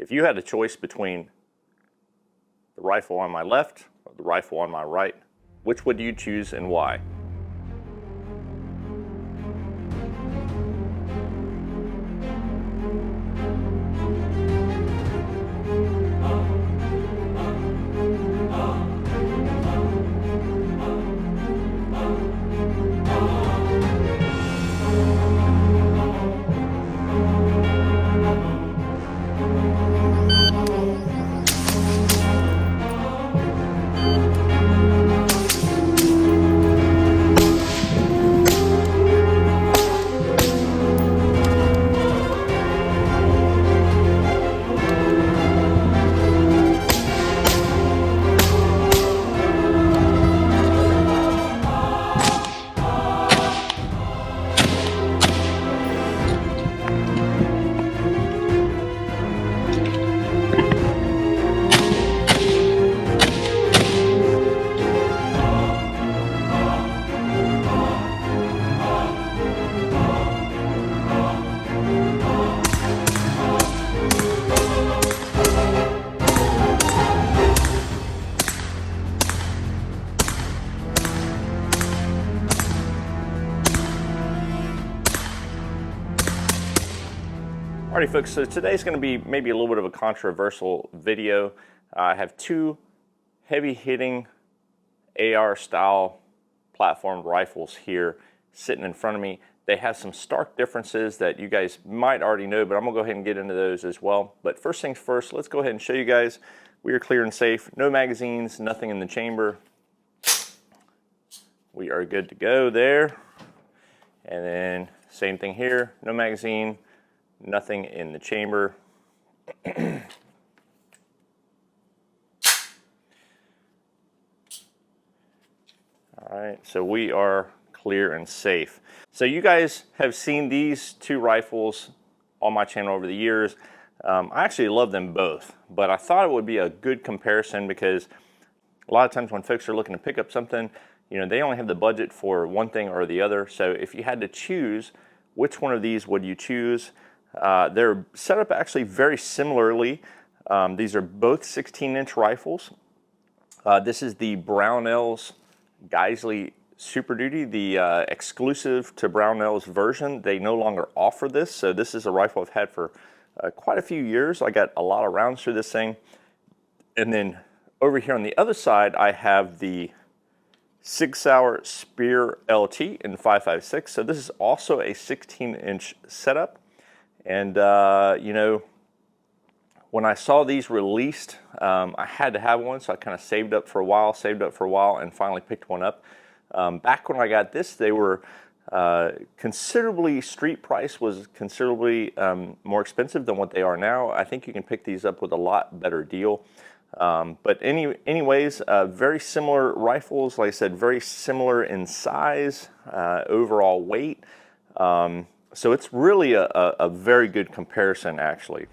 If you had a choice between the rifle on my left or the rifle on my right, which would you choose and why? Alrighty folks, so today's going to be maybe a little bit of a controversial video. I have two heavy hitting AR style platform rifles here sitting in front of me. They have some stark differences that you guys might already know, but I'm going to go ahead and get into those as well. But first things first, let's go ahead and show you guys we are clear and safe. No magazines, nothing in the chamber. We are good to go there. And then same thing here, no magazine, nothing in the chamber. All right, so we are clear and safe. So you guys have seen these two rifles on my channel over the years. I actually love them both, but I thought it would be a good comparison because a lot of times when folks are looking to pick up something, you know, they only have the budget for one thing or the other. So if you had to choose, which one of these would you choose? They're set up actually very similarly. These are both 16-inch rifles. This is the Brownell's Geissele Super Duty, the exclusive to Brownell's version. They no longer offer this, so this is a rifle I've had for quite a few years. I got a lot of rounds through this thing. And then over here on the other side, I have the Sig Spear LT in 5.56. So this is also a 16-inch setup. And, you know, when I saw these released, I had to have one, so I kind of saved up for a while, and finally picked one up. Back when I got this, they were considerably, street price was considerably more expensive than what they are now. I think you can pick these up with a lot better deal. But anyways, very similar rifles, like I said, very similar in size, overall weight. So it's really a very good comparison, actually.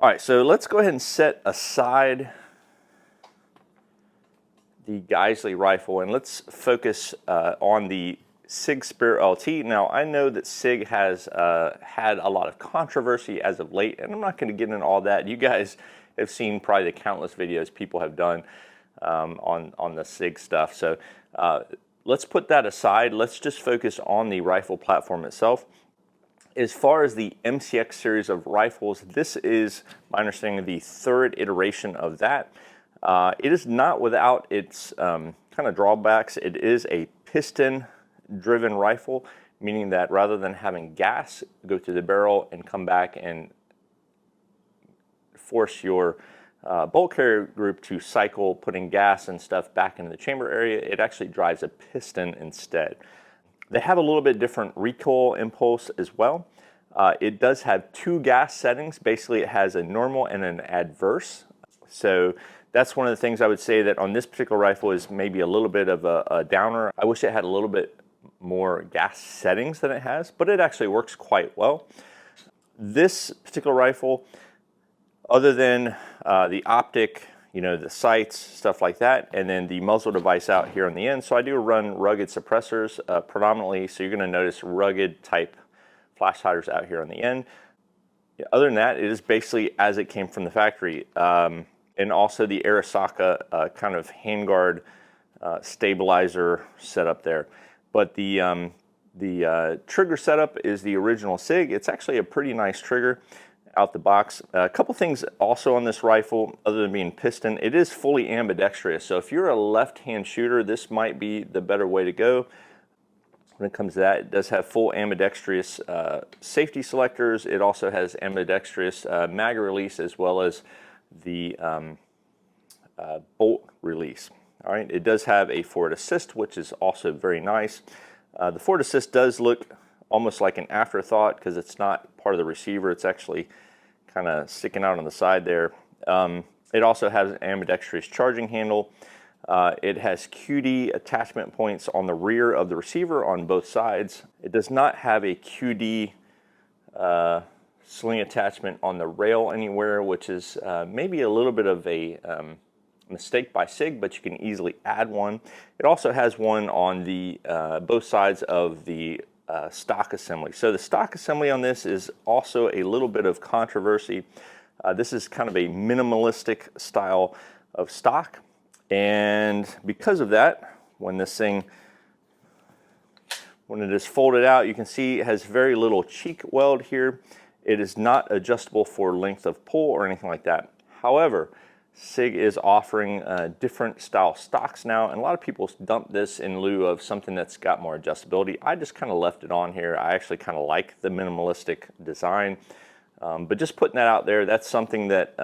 All right, so let's go ahead and set aside the Geissele rifle and let's focus on the Sig Spear LT. Now, I know that Sig has had a lot of controversy as of late, and I'm not going to get into all that. You guys have seen probably the countless videos people have done on the Sig stuff. So let's put that aside. Let's just focus on the rifle platform itself. As far as the MCX series of rifles, this is, my understanding, the third iteration of that. It is not without its kind of drawbacks. It is a piston-driven rifle, meaning that rather than having gas go through the barrel and come back and force your bolt carrier group to cycle putting gas and stuff back into the chamber area. It actually drives a piston instead. They have a little bit different recoil impulse as well. It does have two gas settings. Basically, it has a normal and an adverse. So that's one of the things I would say that on this particular rifle is maybe a little bit of a downer. I wish it had a little bit more gas settings than it has, but it actually works quite well. This particular rifle, other than the optic, the sights, stuff like that, and then the muzzle device out here on the end. So I do run rugged suppressors predominantly, so you're going to notice rugged type flash hiders out here on the end. Other than that, it is basically as it came from the factory. And also the Arisaka kind of handguard stabilizer setup there. But the trigger setup is the original Sig. It's actually a pretty nice trigger out the box. A couple things also on this rifle, other than being piston, it is fully ambidextrous. So if you're a left-hand shooter, this might be the better way to go. When it comes to that, it does have full ambidextrous safety selectors. It also has ambidextrous mag release as well as the bolt release. All right, it does have a forward assist, which is also very nice. The forward assist does look almost like an afterthought because it's not part of the receiver. It's actually kind of sticking out on the side there. It also has an ambidextrous charging handle. It has QD attachment points on the rear of the receiver on both sides. It does not have a QD sling attachment on the rail anywhere, which is maybe a little bit of a mistake by Sig, but you can easily add one. It also has one on the both sides of the stock assembly. So the stock assembly on this is also a little bit of controversy. This is kind of a minimalistic style of stock, and because of that, when it is folded out, you can see it has very little cheek weld here. It is not adjustable for length of pull or anything like that. However, Sig is offering different style stocks now, and a lot of people dump this in lieu of something that's got more adjustability. I just kind of left it on here. I actually kind of like the minimalistic design, but just putting that out there, that's something that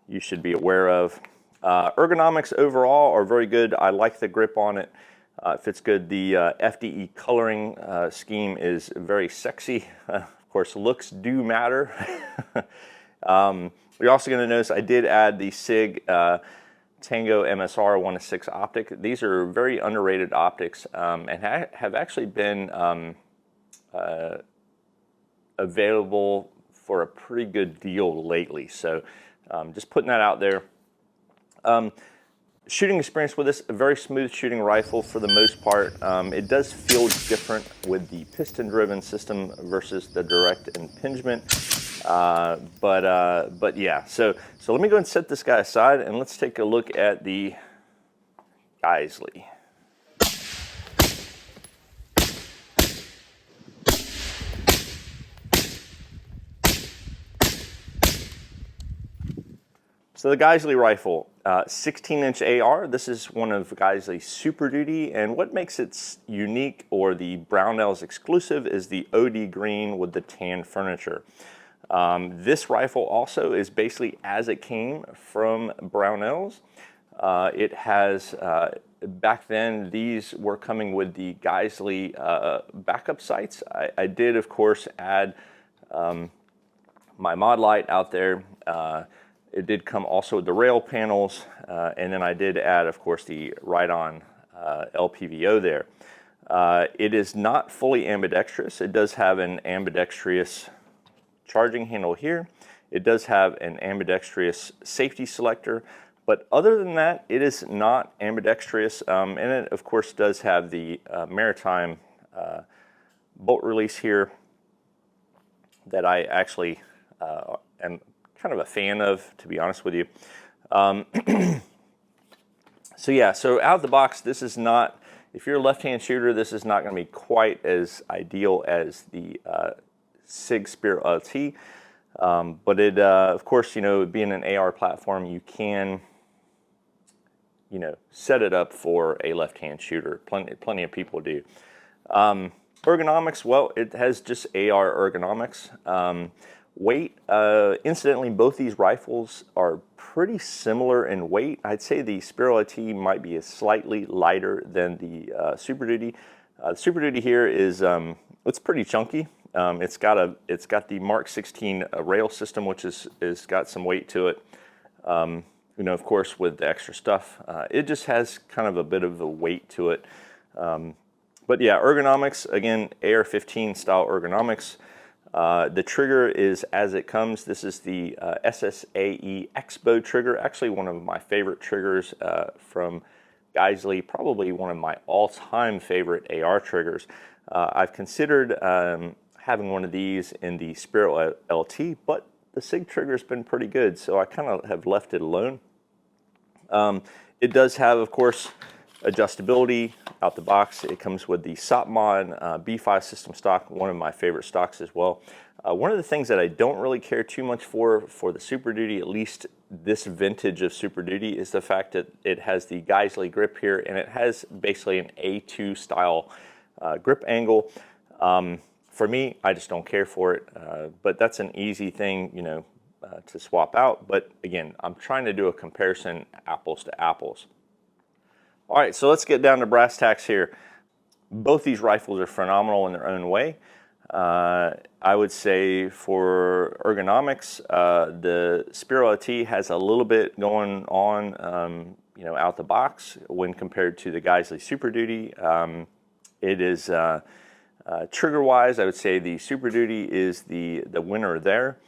you should be aware of. Ergonomics overall are very good. I like the grip on it. It fits good. The FDE coloring scheme is very sexy. Of course, looks do matter. You're also going to notice I did add the Sig Tango MSR 1:6 optic. These are very underrated optics and have actually been available for a pretty good deal lately. So just putting that out there. Shooting experience with this, a very smooth shooting rifle for the most part. It does feel different with the piston-driven system versus the direct impingement. But yeah, so let me go and set this guy aside and let's take a look at the Geissele. So the Geissele rifle, 16-inch AR. This is one of Geissele Super Duty, and what makes it unique, or the Brownells exclusive, is the OD green with the tan furniture. This rifle also is basically as it came from Brownells. It has, back then, these were coming with the Geissele backup sights. I did, of course, add my mod light out there. It did come also with the rail panels, and then I did add, of course, the right-on LPVO there. It is not fully ambidextrous. It does have an ambidextrous charging handle here. It does have an ambidextrous safety selector, but other than that, it is not ambidextrous, and it, of course, does have the maritime bolt release here that I actually am kind of a fan of, to be honest with you. So yeah, so out of the box, this is not, if you're a left-hand shooter, this is not going to be quite as ideal as the Sig Spear LT. But it, of course, being an AR platform, you can, set it up for a left-hand shooter. Plenty of people do. Ergonomics, well, it has just AR ergonomics. Weight, incidentally, both these rifles are pretty similar in weight. I'd say the Spear LT might be slightly lighter than the Super Duty. The Super Duty here is it's pretty chunky. It's got the Mark 16 rail system, which is got some weight to it. You know, of course, with the extra stuff, it just has kind of a bit of a weight to it. But yeah, ergonomics, again, AR-15 style ergonomics. The trigger is as it comes. This is the SSAE Expo trigger, actually one of my favorite triggers from Geissele, probably one of my all-time favorite AR triggers. I've considered having one of these in the Spear LT, but the Sig trigger's been pretty good, so I kind of have left it alone. It does have, of course, adjustability out the box. It comes with the SOPMOD B5 system stock, one of my favorite stocks as well. One of the things that I don't really care too much for the Super Duty, at least this vintage of Super Duty, is the fact that it has the Geissele grip here, and it has basically an A2 style grip angle. For me, I just don't care for it, but that's an easy thing, you know, to swap out. But again, I'm trying to do a comparison apples to apples. All right, so let's get down to brass tacks here. Both these rifles are phenomenal in their own way. I would say for ergonomics, the Spear LT has a little bit going on, you know, out the box when compared to the Geissele Super Duty. It is trigger-wise, I would say the Super Duty is the winner there.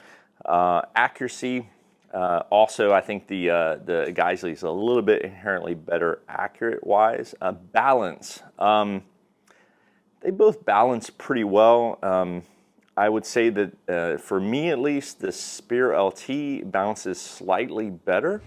Accuracy. Also, I think the Geissele is a little bit inherently better accurate-wise. Balance. They both balance pretty well. I would say that for me at least, the Spear LT balances slightly better.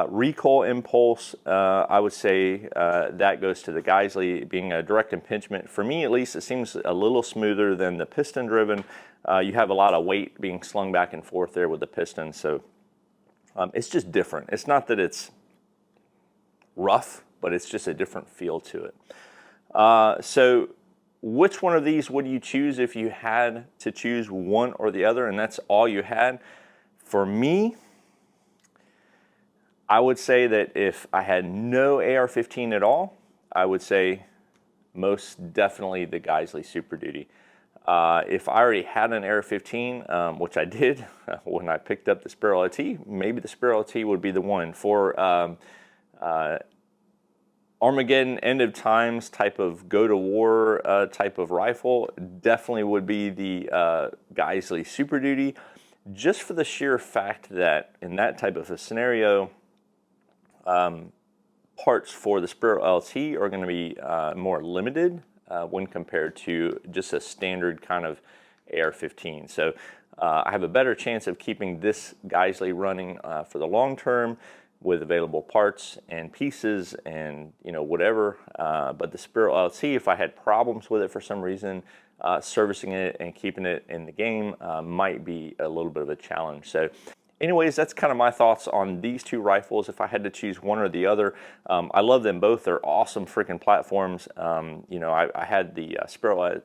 Recoil impulse, I would say that goes to the Geissele, being a direct impingement. For me, at least, it seems a little smoother than the piston-driven. You have a lot of weight being slung back and forth there with the piston, so it's just different. It's not that it's rough, but it's just a different feel to it. So which one of these would you choose if you had to choose one or the other, and that's all you had? For me, I would say that if I had no AR-15 at all, I would say most definitely the Geissele Super Duty. If I already had an AR-15, which I did when I picked up the Spear LT, maybe the Spear LT would be the one. For Armageddon, end of times type of go to war type of rifle, definitely would be the Geissele Super Duty, just for the sheer fact that in that type of a scenario, parts for the Spear LT are going to be more limited when compared to just a standard kind of AR-15. So I have a better chance of keeping this Geissele running for the long term with available parts and pieces and, you know, whatever. But the Spear LT, if I had problems with it for some reason, servicing it and keeping it in the game might be a little bit of a challenge. So anyways, that's kind of my thoughts on these two rifles. If I had to choose one or the other, I love them both. They're awesome freaking platforms. You know, I had the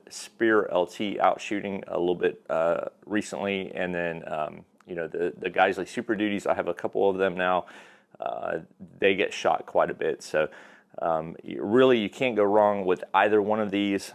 Spear LT out shooting a little bit recently, and then you know, the Geissele Super Duties, I have a couple of them now. They get shot quite a bit, so really you can't go wrong with either one of these.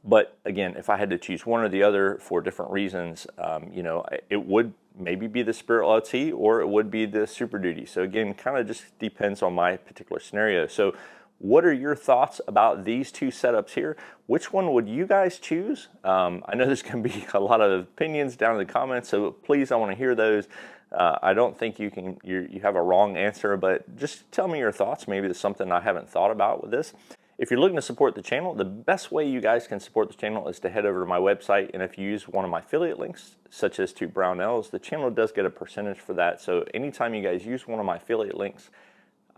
But again, if I had to choose one or the other for different reasons, you know, it would maybe be the Spear LT or it would be the Super Duty. So again, kind of just depends on my particular scenario. So what are your thoughts about these two setups here? Which one would you guys choose? I know there's going to be a lot of opinions down in the comments, so please, I want to hear those. I don't think you have a wrong answer, but just tell me your thoughts. Maybe there's something I haven't thought about with this. If you're looking to support the channel, the best way you guys can support the channel is to head over to my website, and if you use one of my affiliate links, such as to Brownells, the channel does get a percentage for that. So anytime you guys use one of my affiliate links,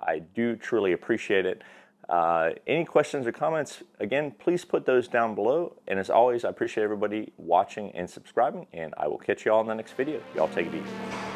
I do truly appreciate it. Any questions or comments, again, please put those down below. And as always, I appreciate everybody watching and subscribing, and I will catch you all in the next video. Y'all take it easy.